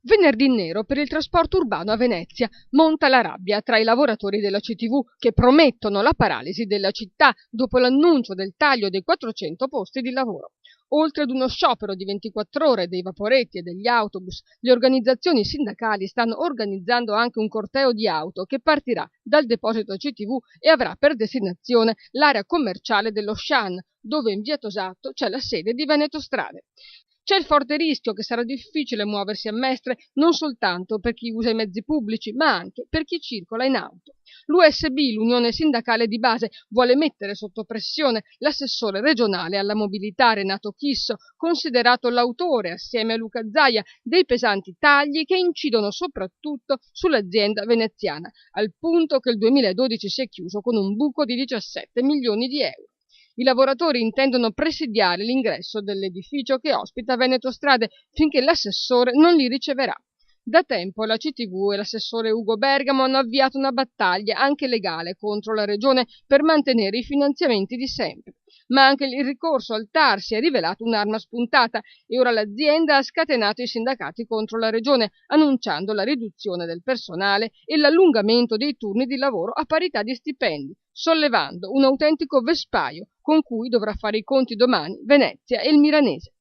Venerdì nero per il trasporto urbano a Venezia. Monta la rabbia tra i lavoratori della CTV che promettono la paralisi della città dopo l'annuncio del taglio dei 400 posti di lavoro. Oltre ad uno sciopero di 24 ore dei vaporetti e degli autobus, le organizzazioni sindacali stanno organizzando anche un corteo di auto che partirà dal deposito CTV e avrà per destinazione l'area commerciale dello Scian, dove in via Tosatto c'è la sede di Veneto Strade. C'è il forte rischio che sarà difficile muoversi a Mestre non soltanto per chi usa i mezzi pubblici, ma anche per chi circola in auto. L'USB, l'Unione Sindacale di Base, vuole mettere sotto pressione l'assessore regionale alla mobilità Renato Chisso, considerato l'autore, assieme a Luca Zaia, dei pesanti tagli che incidono soprattutto sull'azienda veneziana, al punto che il 2012 si è chiuso con un buco di 17 milioni di euro. I lavoratori intendono presidiare l'ingresso dell'edificio che ospita Veneto Strade finché l'assessore non li riceverà. Da tempo la CTV e l'assessore Ugo Bergamo hanno avviato una battaglia anche legale contro la regione per mantenere i finanziamenti di sempre. Ma anche il ricorso al TAR si è rivelato un'arma spuntata e ora l'azienda ha scatenato i sindacati contro la regione, annunciando la riduzione del personale e l'allungamento dei turni di lavoro a parità di stipendi, sollevando un autentico vespaio con cui dovrà fare i conti domani Venezia e il Milanese.